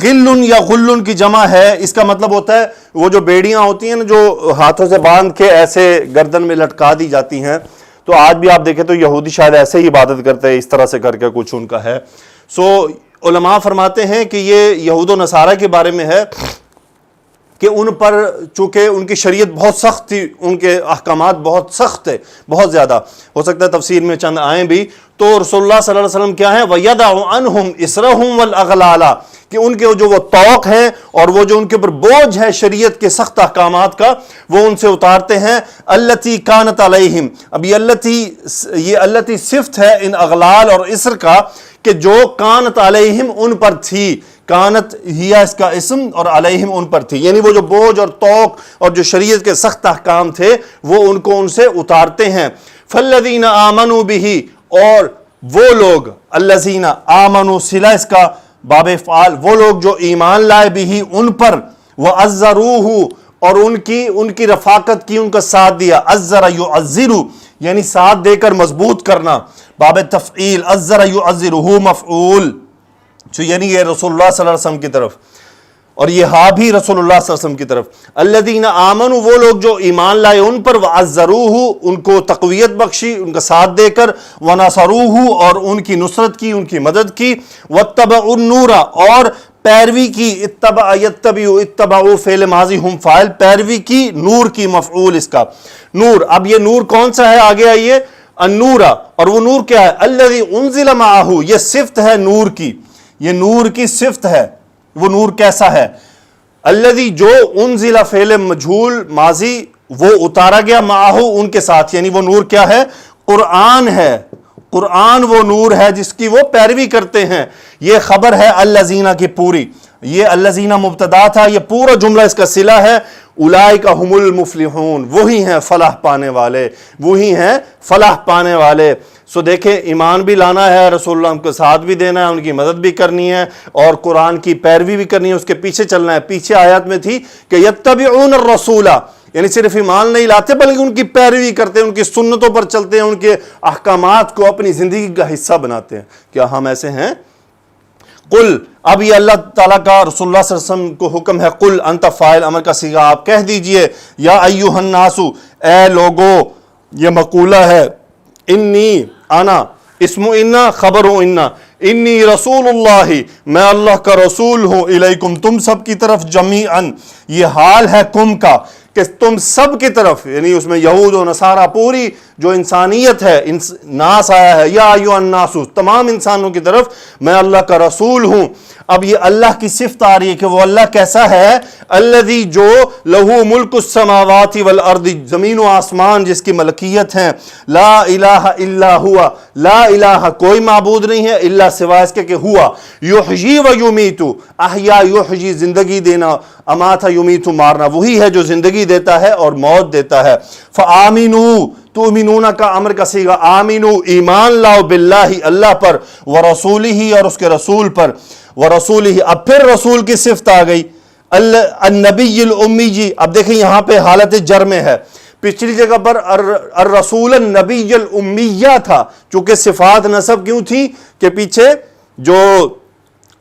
غل یا غلن کی جمع ہے، اس کا مطلب ہوتا ہے وہ جو بیڑیاں ہوتی ہیں نا جو ہاتھوں سے باندھ کے ایسے گردن میں لٹکا دی جاتی ہیں. تو آج بھی آپ دیکھیں تو یہودی شاید ایسے ہی عبادت کرتے ہیں، اس طرح سے کر کے کچھ ان کا ہے. سو علماء فرماتے ہیں کہ یہ یہود و نصارہ کے بارے میں ہے کہ ان پر چونکہ ان کی شریعت بہت سخت تھی، ان کے احکامات بہت سخت تھے، بہت زیادہ، ہو سکتا ہے تفسیر میں چند آئیں بھی. تو رسول اللہ صلی اللہ علیہ وسلم کیا ہیں؟ وَيَدَعُ عَنْهُمْ إِصْرَهُمْ وَالْأَغْلَالَ، کہ ان کے جو وہ طوق ہیں اور وہ جو ان کے اوپر بوجھ ہے شریعت کے سخت احکامات کا، وہ ان سے اتارتے ہیں. الَّتِي كَانَتْ عَلَيْهِمْ، اب یہ الَّتِي صفت ہے ان اغلال اور اسر کا کہ جو کانت علیہم ان پر تھی. کانت ہی اس کا اسم اور علیہم ان پر تھی، یعنی وہ جو بوجھ اور طوق اور جو شریعت کے سخت احکام تھے وہ ان کو ان سے اتارتے ہیں. فَالَّذِينَ آمَنُوا بِهِ، اور وہ لوگ، الذین آمنوا صلہ اس کا باب فعال، وہ لوگ جو ایمان لائے بھی ان پر، وَعَزَّرُوهُ اور ان کی رفاقت کی، ان کا ساتھ دیا. عزر یعزر یعنی ساتھ دے کر مضبوط کرنا، باب تفعیل. عزر یعزرہ مفعول، یعنی یہ رسول اللہ صلی اللہ علیہ وسلم کی طرف، اور یہ ہاں بھی رسول اللہ صلی اللہ علیہ وسلم کی طرف. الذین آمنوا وہ لوگ جو ایمان لائے ان پر، وعزروہ ان کو تقویت بخشی ان کا ساتھ دے کر، ونصروہ اور ان کی نصرت کی، ان کی مدد کی. واتبعوا النور اور پیروی کی، اتبع یتبع، اتبعوا فعل ماضی ہم فاعل، پیروی کی، نور کی مفعول اس کا. نور، اب یہ نور کون سا ہے؟ آگے آئیے. النور، اور وہ نور کیا ہے؟ الذی انزل معہ، یہ صفت ہے نور کی، یہ نور کی صفت ہے. وہ نور کیسا ہے؟ الذی جو انزل فعل مجھول ماضی وہ اتارا گیا معہو ان کے ساتھ، یعنی وہ نور کیا ہے؟ قرآن ہے، قرآن وہ نور ہے جس کی وہ پیروی کرتے ہیں. یہ خبر ہے الذین کی پوری، یہ الذین مبتدا تھا، یہ پورا جملہ اس کا صلہ ہے. اولئک هم المفلحون، وہی ہیں فلاح پانے والے، وہی ہیں فلاح پانے والے. سو دیکھیں ایمان بھی لانا ہے، رسول اللہ کے ساتھ بھی دینا ہے، ان کی مدد بھی کرنی ہے اور قرآن کی پیروی بھی کرنی ہے، اس کے پیچھے چلنا ہے. پیچھے آیات میں تھی کہ یتبعون الرسول، یعنی صرف ایمان نہیں لاتے بلکہ ان کی پیروی کرتے ہیں، ان کی سنتوں پر چلتے ہیں، ان کے احکامات کو اپنی زندگی کا حصہ بناتے ہیں. کیا ہم ایسے ہیں؟ قل، اب یہ اللہ تعالیٰ کا رسول اللہ صلی اللہ علیہ وسلم کو حکم ہے. قل انت فاعل امر کا صیغہ، آپ کہہ دیجئے یا ایھا الناس، اے لوگو، یہ مقولہ ہے. انی انا اسم انا خبر انا، انی رسول اللہ، میں اللہ کا رسول ہوں، الیکم تم سب کی طرف، جمیعاً، یہ حال ہے کم کا کہ تم سب کی طرف، یعنی اس میں یہود و نصارہ پوری جو انسانیت ہے، ناس آیا ہے، یا ایھا الناس، تمام انسانوں کی طرف میں اللہ کا رسول ہوں. اب یہ اللہ کی صفت آ رہی ہے کہ وہ اللہ کیسا ہے؟ الذی جو لہو ملک السماوات والارض، زمین و آسمان جس کی ملکیت ہے. لا الہ الا ہوا، لا الہ کوئی معبود نہیں ہے الا سوائے اس کے کہ ہوا. یحیی و یمیت، احیا یحیی زندگی دینا، امات یمیت مارنا، وہی ہے جو زندگی دیتا ہے اور موت دیتا ہے. فآمنوا، تؤمنون کا امر کا صیغہ، آمنو ایمان لاؤ، باللہ اللہ پر، ورسولہ اور اس کے رسول پر، ورسولہ اب پھر رسول کی صفت آ گئی، النبی الامی جی. اب دیکھیں یہاں پہ حالت جر میں ہے، پچھلی جگہ پر الرسول النبی الامیہ تھا، چونکہ صفات نسب کیوں تھی کہ پیچھے جو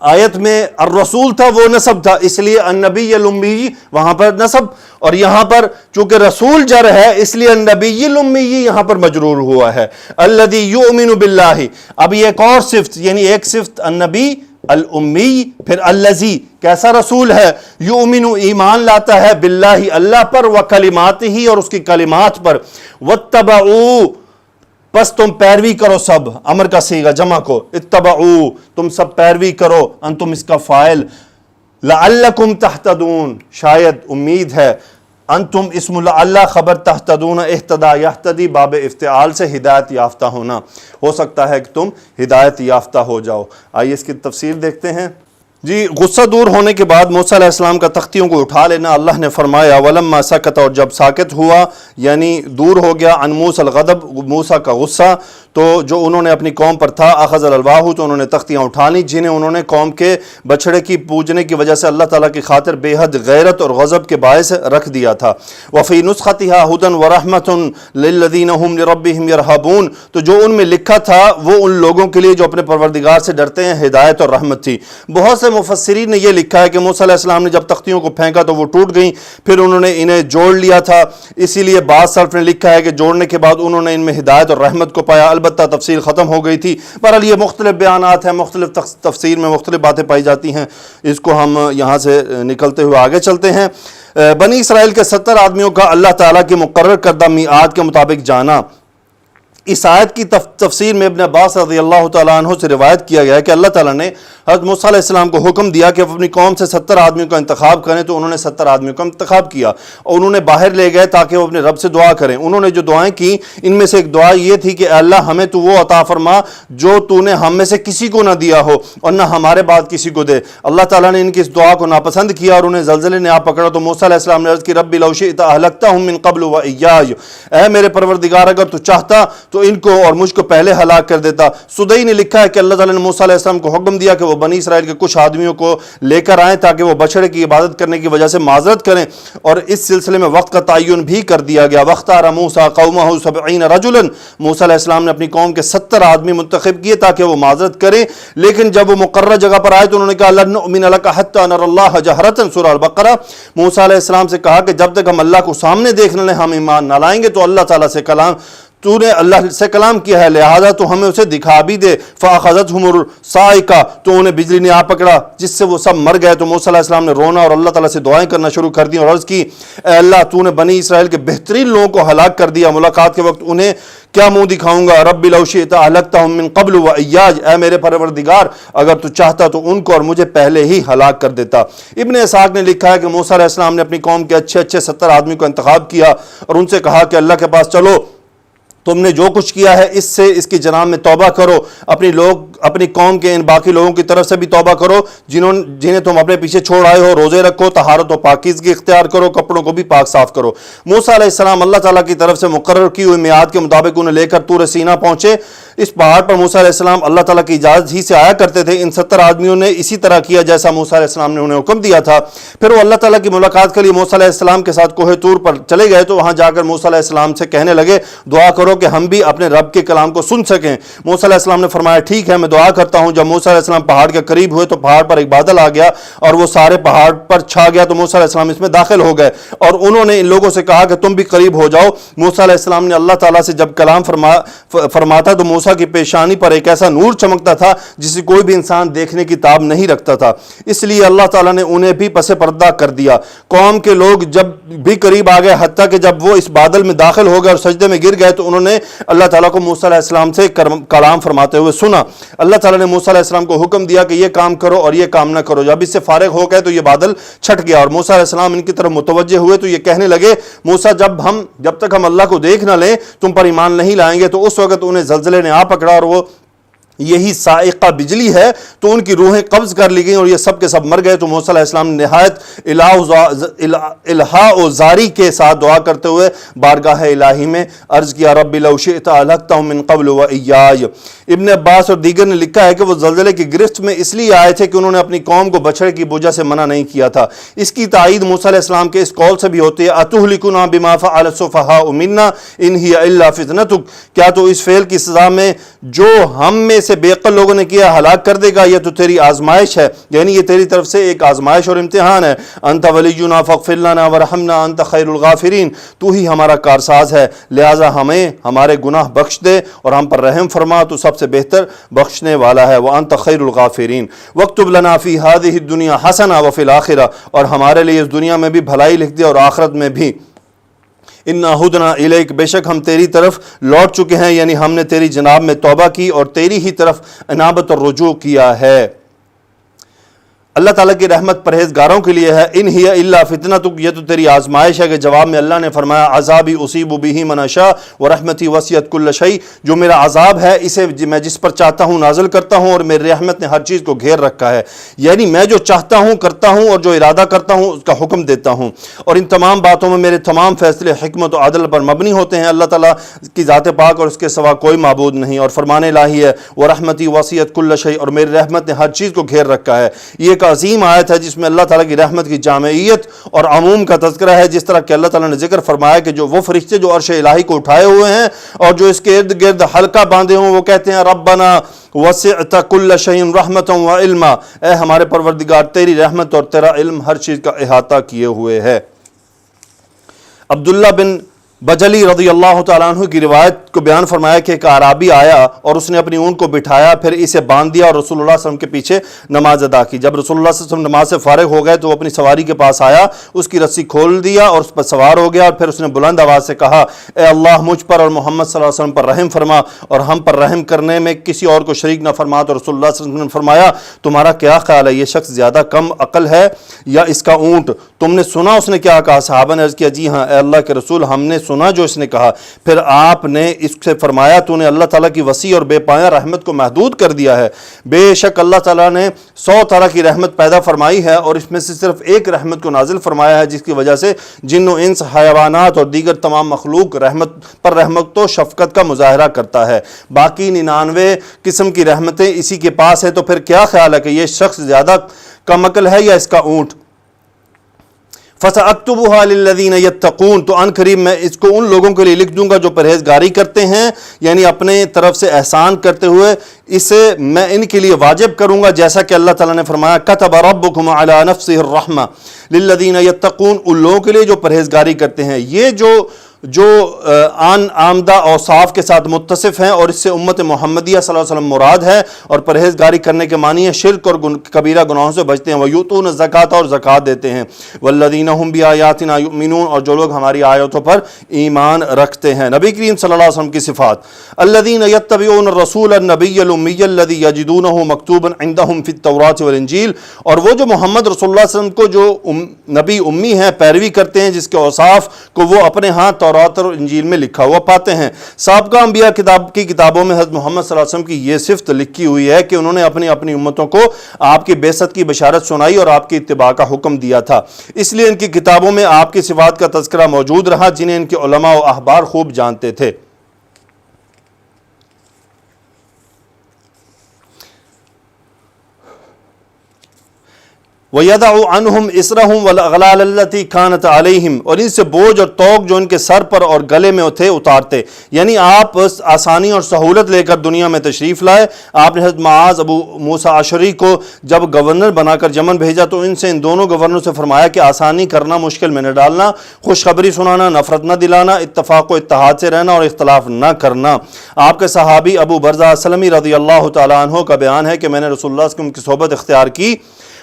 آیت میں الرسول تھا وہ نسب تھا، اس لیے النبی الامی وہاں پر نسب، اور یہاں پر چونکہ رسول جر ہے اس لیے النبی الامی یہاں پر مجرور ہوا ہے. الذی یؤمن باللہ، اب یہ ایک اور صفت، یعنی ایک صفت النبی الامی، پھر الذی کیسا رسول ہے؟ یؤمن ایمان لاتا ہے، باللہ اللہ پر، وکلماتہ اور اس کی کلمات پر، واتبعوا پس تم پیروی کرو سب، امر کا صیغہ جمع کو، اتبعوا تم سب پیروی کرو، انتم اس کا فاعل، لعلکم تہتدون شاید امید ہے، انتم اسم لعل خبر، تہتدون اہتدا یہتدی باب افتعال سے ہدایت یافتہ ہونا، ہو سکتا ہے کہ تم ہدایت یافتہ ہو جاؤ. آئیے اس کی تفسیر دیکھتے ہیں. جی غصہ دور ہونے کے بعد موسیٰ علیہ السلام کا تختیوں کو اٹھا لینا، اللہ نے فرمایا وَلَمَّا سَكَتَ، اور جب ساکت ہوا یعنی دور ہو گیا، عن موسیٰ الغضب موسیٰ کا غصہ، تو جو انہوں نے اپنی قوم پر تھا، اخذ الالواح تو انہوں نے تختیاں اٹھا لی جنہیں انہوں نے قوم کے بچڑے کی پوجنے کی وجہ سے اللہ تعالیٰ کی خاطر بے حد غیرت اور غضب کے باعث رکھ دیا تھا. وفی نسختها هدى ورحمة للذین هم لربهم يرهبون، تو جو ان میں لکھا تھا وہ ان لوگوں کے لیے جو اپنے پروردگار سے ڈرتے ہیں، ہدایت اور رحمت تھی. بہت سے مفسرین نے یہ لکھا ہے کہ موسیٰ علیہ السلام نے جب تختیوں کو پھینکا تو وہ ٹوٹ گئیں، پھر انہوں نے انہیں جوڑ لیا تھا، اسی لیے بعض سلف نے لکھا ہے کہ جوڑنے کے بعد انہوں نے ان میں ہدایت اور رحمت کو پایا. البتہ تفسیر ختم ہو گئی تھی. بہرحال یہ مختلف بیانات ہیں، مختلف تفسیر میں مختلف باتیں پائی جاتی ہیں، اس کو ہم یہاں سے نکلتے ہوئے آگے چلتے ہیں. بنی اسرائیل کے 70 آدمیوں کا اللہ تعالیٰ کے مقرر کردہ میعاد کے مطابق جانا. اس آیت کی تفسیر میں ابن عباس رضی اللہ تعالیٰ عنہ سے روایت کیا گیا ہے کہ اللہ تعالیٰ نے حضرت موسیٰ علیہ السلام کو حکم دیا کہ وہ اپنی قوم سے 70 آدمیوں کا انتخاب کریں، تو انہوں نے 70 آدمیوں کا انتخاب کیا اور انہوں نے باہر لے گئے تاکہ وہ اپنے رب سے دعا کریں. انہوں نے جو دعائیں کی ان میں سے ایک دعا یہ تھی کہ اے اللہ ہمیں تو وہ عطا فرما جو تو نے ہم میں سے کسی کو نہ دیا ہو اور نہ ہمارے بعد کسی کو دے. اللہ تعالیٰ نے ان کی اس دعا کو ناپسند کیا اور انہیں زلزلے نے آ پکڑا. تو موسیٰ علیہ السلام نے عرض کی ربی لو شئت اہلکتہم من قبل و ایای، اے میرے پروردگار اگر تو چاہتا تو ان کو اور مجھ کو پہلے ہلاک کر دیتا. سدئی نے لکھا ہے کہ اللہ تعالیٰ نے موسیٰ علیہ السلام کو حکم دیا کہ وہ بنی اسرائیل کے کچھ آدمیوں کو لے کر آئیں تاکہ وہ بچڑے کی عبادت کرنے کی وجہ سے معذرت کریں، اور اس سلسلے میں وقت کا تعین بھی کر دیا گیا. وَاخْتَارَ مُوسَىٰ قَوْمَهُ 70 رَجُلًا، موسیٰ علیہ السلام نے اپنی قوم کے 70 آدمی منتخب کیے تاکہ وہ معذرت کریں. لیکن جب وہ مقررہ جگہ پر آئے تو انہوں نے کہا لَن نُؤْمِنَ لَكَ حَتَّىٰ نَرَى اللَّهَ جَهْرَةً، سورہ البقرہ. موسیٰ علیہ السلام سے کہا کہ جب تک ہم اللہ کو سامنے دیکھنے لیں ہم ایمان نہ لائیں گے. تو اللہ تعالیٰ سے کلام، تو نے اللہ سے کلام کیا ہے لہذا تو ہمیں اسے دکھا بھی دے. فَأَخَذَتْهُمُ الصَّاعِقَةُ، تو انہیں بجلی نے آ پکڑا جس سے وہ سب مر گئے. تو موسیٰ علیہ السلام نے رونا اور اللہ تعالیٰ سے دعائیں کرنا شروع کر دی اور عرض کی اے اللہ تو نے بنی اسرائیل کے بہترین لوگوں کو ہلاک کر دیا. ملاقات کے وقت انہیں کیا منہ دکھاؤں گا؟ رب لو شئت اہلکتہم من قبل و ایاج، اے میرے پروردگار اگر تو چاہتا تو ان کو اور مجھے پہلے ہی ہلاک کر دیتا۔ ابن اسحاق نے لکھا ہے کہ موسیٰ علیہ السلام نے اپنی قوم کے اچھے 70 آدمی کو انتخاب کیا اور ان سے کہا کہ اللہ کے پاس چلو، تم نے جو کچھ کیا ہے اس سے اس کی جناب میں توبہ کرو، اپنی قوم کے ان باقی لوگوں کی طرف سے بھی توبہ کرو جنہیں تم اپنے پیچھے چھوڑ آئے ہو، روزے رکھو، طہارت و پاکیزگی اختیار کرو، کپڑوں کو بھی پاک صاف کرو۔ موسیٰ علیہ السلام اللہ تعالیٰ کی طرف سے مقرر کی ہوئی میعاد کے مطابق انہیں لے کر طور سینا پہنچے۔ اس پہاڑ پر موسیٰ علیہ السلام اللہ تعالیٰ کی اجازت ہی سے آیا کرتے تھے۔ ان 70 آدمیوں نے اسی طرح کیا جیسا موسیٰ علیہ السلام نے انہیں حکم دیا تھا۔ پھر وہ اللہ تعالیٰ کی ملاقات کے لیے موسیٰ علیہ السلام کے ساتھ کوہ طور پر چلے گئے تو وہاں جا کر موسیٰ علیہ السلام سے کہنے لگے دعا کرو کہ ہم بھی اپنے رب کے کلام کو سن سکیں۔ موسیٰ علیہ السلام نے فرمایا ٹھیک ہے، میں دعا کرتا ہوں۔ جب موسیٰ علیہ السلام پہاڑ کے قریب ہوئے تو پہاڑ پر ایک بادل آ گیا اور وہ سارے پہاڑ پر چھا گیا تو موسیٰ علیہ السلام اس میں داخل ہو گئے اور انہوں نے ان لوگوں سے کہا کہ تم بھی قریب ہو جاؤ۔ موسیٰ علیہ السلام نے اللہ تعالیٰ سے جب کلام فرماتا تو موسیٰ کی پیشانی پر ایک ایسا نور چمکتا تھا جسے کوئی بھی انسان دیکھنے کی تاب نہیں رکھتا تھا، اس لیے اللہ تعالیٰ نے انہیں بھی پس پردہ کر دیا۔ قوم کے لوگ جب بھی قریب آ گئے، حتیٰ کہ جب وہ اس بادل میں داخل ہو گئے اور سجدے میں گر گئے تو انہوں نے اللہ تعالیٰ کو موسیٰ علیہ السلام سے کلام فرماتے ہوئے سنا۔ اللہ تعالیٰ نے موسیٰ علیہ السلام کو حکم دیا کہ یہ کام کرو اور یہ کام نہ کرو۔ جب اس سے فارغ ہو گئے تو یہ بادل چھٹ گیا اور موسیٰ علیہ السلام ان کی طرف متوجہ ہوئے تو یہ کہنے لگے موسیٰ جب تک ہم اللہ کو دیکھ نہ لیں تم پر ایمان نہیں لائیں گے۔ تو اس وقت انہیں زلزلے نے آ پکڑا اور وہ یہی صاعقہ بجلی ہے تو ان کی روحیں قبض کر لی گئیں اور یہ سب کے سب مر گئے۔ تو موسیٰ علیہ السلام نے نہایت الہا و زاری کے ساتھ دعا کرتے ہوئے بارگاہ الہی میں عرض کیا رب لو شئت اہلکتہم من قبل و ایاج۔ ابن عباس اور دیگر نے لکھا ہے کہ وہ زلزلے کی گرفت میں اس لیے آئے تھے کہ انہوں نے اپنی قوم کو بچھڑے کی بوجھا سے منع نہیں کیا تھا۔ اس کی تائید موسیٰ علیہ السلام کے اس قول سے بھی ہوتی ہے اتہلکنا بما فعل السفہاء منا ان ہی الا فتنتک، کیا تو اس فعل کی سزا میں جو ہم میں سے بے عقل لوگوں نے کیا ہلاک کر دے گا؟ یہ تو تیری آزمائش ہے، یعنی یہ تیری طرف سے ایک آزمائش اور امتحان ہے۔ انت ولینا فاغفر لنا ورحمنا انت خیر الغافرین، تو ہی ہمارا کارساز ہے لہٰذا ہمیں ہمارے گناہ بخش دے اور ہم پر رحم فرما، تو سب سے بہتر بخشنے والا ہے۔ وانت خیر الغافرین واکتب لنا فی ہذہ الدنیا حسنہ وفی الآخرہ، اور ہمارے لیے اس دنیا میں بھی بھلائی لکھ دے اور آخرت میں بھی۔ انا ہدنا الیک، بے شک ہم تیری طرف لوٹ چکے ہیں، یعنی ہم نے تیری جناب میں توبہ کی اور تیری ہی طرف انابت اور رجوع کیا ہے۔ اللہ تعالیٰ کی رحمت پرہیزگاروں کے لیے ہے۔ ان ہی الا فتنتک، یہ تو تیری آزمائش ہے کہ جواب میں اللہ نے فرمایا عذابی اصیب بہ من اشاء ورحمتی وسعت کل شیء، جو میرا عذاب ہے اسے میں جس پر چاہتا ہوں نازل کرتا ہوں اور میری رحمت نے ہر چیز کو گھیر رکھا ہے، یعنی میں جو چاہتا ہوں کرتا ہوں اور جو ارادہ کرتا ہوں اس کا حکم دیتا ہوں، اور ان تمام باتوں میں میرے تمام فیصلے حکمت و عدل پر مبنی ہوتے ہیں۔ اللہ تعالیٰ کی ذات پاک اور اس کے سوا کوئی معبود نہیں، اور فرمان الہی ہے ورحمتی وسعت کل شیء، اور میری رحمت نے ہر چیز کو گھیر رکھا ہے۔ یہ ایک عظیم آیت ہے جس میں اللہ تعالیٰ کی رحمت کی جامعیت اور عموم کا تذکرہ ہے، جس طرح کہ اللہ تعالیٰ نے ذکر فرمایا کہ جو وہ فرشتے جو عرش الہی کو اٹھائے ہوئے ہیں اور جو اس کے ارد گرد حلقہ باندھے ہوں وہ کہتے ہیں ربنا وسعت کل شیء رحمتا و علما، اے ہمارے پروردگار تیری رحمت اور تیرا علم ہر چیز کا احاطہ کیے ہوئے ہے۔ عبداللہ بن بجلی رضی اللہ تعالیٰ عنہ کی روایت کو بیان فرمایا کہ ایک اعرابی آیا اور اس نے اپنی اونٹ کو بٹھایا، پھر اسے باندھ دیا اور رسول اللہ صلی اللہ علیہ وسلم کے پیچھے نماز ادا کی۔ جب رسول اللہ صلی اللہ علیہ وسلم نماز سے فارغ ہو گئے تو وہ اپنی سواری کے پاس آیا، اس کی رسی کھول دیا اور اس پر سوار ہو گیا، اور پھر اس نے بلند آواز سے کہا اے اللہ مجھ پر اور محمد صلی اللہ علیہ وسلم پر رحم فرما اور ہم پر رحم کرنے میں کسی اور کو شریک نہ فرما۔ تو رسول اللہ صلی اللہ علیہ وسلم نے فرمایا تمہارا کیا خیال ہے، یہ شخص زیادہ کم عقل ہے یا اس کا اونٹ؟ تم نے سنا اس نے کیا کہا؟ صحابہ نے عرض کیا جی ہاں اے اللہ کے رسول، ہم نے سنا جو اس نے کہا۔ پھر آپ نے اس سے فرمایا تو نے اللہ تعالیٰ کی وسیع اور بے پایہ رحمت کو محدود کر دیا ہے۔ بے شک اللہ تعالیٰ نے 100 طرح کی رحمت پیدا فرمائی ہے اور اس میں سے صرف ایک رحمت کو نازل فرمایا ہے جس کی وجہ سے جن و انس، حیوانات اور دیگر تمام مخلوق رحمت و شفقت کا مظاہرہ کرتا ہے۔ باقی 99 قسم کی رحمتیں اسی کے پاس ہیں، تو پھر کیا خیال ہے کہ یہ شخص زیادہ کم عقل ہے یا اس کا اونٹ؟ فَسَأَكْتُبُهَا لِلَّذِينَ يَتَّقُونَ، تو ان قریب میں اس کو ان لوگوں کے لیے لکھ دوں گا جو پرہیزگاری کرتے ہیں، یعنی اپنے طرف سے احسان کرتے ہوئے اسے میں ان کے لیے واجب کروں گا، جیسا کہ اللہ تعالیٰ نے فرمایا كَتَبَ رَبُّكُمْ عَلَى نَفْسِهِ الرَّحْمَةِ لِلَّذِينَ يَتَّقُونَ، ان لوگوں کے لیے جو پرہیزگاری کرتے ہیں۔ یہ جو جو آن آمدہ اوصاف کے ساتھ متصف ہیں، اور اس سے امت محمدیہ صلی اللہ علیہ وسلم مراد ہے، اور پرہیزگاری کرنے کے معنی ہے شرک اور کبیرہ گناہوں سے بچتے ہیں، وَيُؤْتُونَ الزَّكَاةَ اور زکوٰۃ دیتے ہیں، وَالَّذِينَ هُمْ بِآيَاتِنَا يُؤْمِنُونَ اور جو لوگ ہماری آیتوں پر ایمان رکھتے ہیں۔ نبی کریم صلی اللہ علیہ وسلم کی صفات: الَّذِينَ يَتَّبِعُونَ الرَّسُولَ النَّبِيَّ الْأُمِّيَّ الَّذِي يَجِدُونَهُ مَكْتُوبًا عِندَهُمْ فِي التَّوْرَاةِ وَالْإِنجِيلِ اور وہ جو محمد رسول اللہ صلی اللہ علیہ وسلم کو جو نبی امی ہیں پیروی کرتے ہیں، جس کے اوصاف کو وہ اپنے ہاں تورات اور انجیل میں لکھا ہوا پاتے ہیں۔ سابقہ انبیاء کی کتابوں میں حضرت محمد صلی اللہ علیہ وسلم کی یہ صفت لکھی ہوئی ہے کہ انہوں نے اپنی امتوں کو آپ کی بعثت کی بشارت سنائی اور آپ کی اتباع کا حکم دیا تھا، اس لیے ان کی کتابوں میں آپ کی صفات کا تذکرہ موجود رہا جنہیں ان کے علماء و احبار خوب جانتے تھے۔ وَيَدَعُ عَنْهُمْ إِسْرَهُمْ وَالْأَغْلَالَ الَّتِي كَانَتْ عَلَيْهِمْ اور ان سے بوجھ اور طوق جو ان کے سر پر اور گلے میں تھے اتارتے، یعنی آپ آسانی اور سہولت لے کر دنیا میں تشریف لائے۔ آپ نے حضرت معاذ ابو موسیٰ اشعری کو جب گورنر بنا کر یمن بھیجا تو ان دونوں گورنروں سے فرمایا کہ آسانی کرنا، مشکل میں نہ ڈالنا، خوشخبری سنانا، نفرت نہ دلانا، اتفاق و اتحاد سے رہنا اور اختلاف نہ کرنا۔ آپ کے صحابی ابو برزہ اسلمی رضی اللہ تعالیٰ عنہ کا بیان ہے کہ میں نے رسول اللہ صلی اللہ علیہ وسلم کی صحبت اختیار کی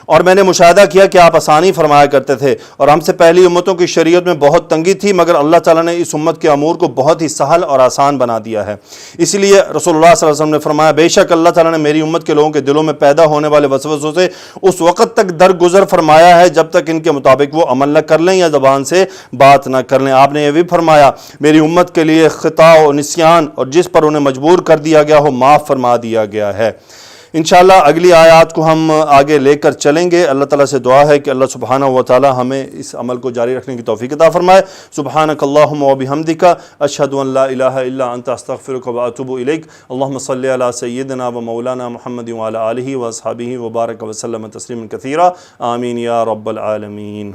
اور میں نے مشاہدہ کیا کہ آپ آسانی فرمایا کرتے تھے، اور ہم سے پہلی امتوں کی شریعت میں بہت تنگی تھی، مگر اللہ تعالیٰ نے اس امت کے امور کو بہت ہی سہل اور آسان بنا دیا ہے۔ اس لیے رسول اللہ صلی اللہ علیہ وسلم نے فرمایا، بے شک اللہ تعالیٰ نے میری امت کے لوگوں کے دلوں میں پیدا ہونے والے وسوسوں سے اس وقت تک درگزر فرمایا ہے جب تک ان کے مطابق وہ عمل نہ کر لیں یا زبان سے بات نہ کر لیں۔ آپ نے یہ بھی فرمایا، میری امت کے لیے خطا و نسیان اور جس پر انہیں مجبور کر دیا گیا ہو معاف فرما دیا گیا ہے۔ انشاءاللہ اگلی آیات کو ہم آگے لے کر چلیں گے۔ اللہ تعالیٰ سے دعا ہے کہ اللہ سبحانہ و تعالیٰ ہمیں اس عمل کو جاری رکھنے کی توفیق عطا فرمائے۔ سبحانک اللہم و بحمدک، اشہد ان لا الہ الا انت، استغفرک و اتوب الیک۔ اللہم صلی علی سیدنا و مولانا محمد وعلی آلہ و اصحابہ وبارک وسلم تسلیما کثیرا، آمین یا رب العالمین۔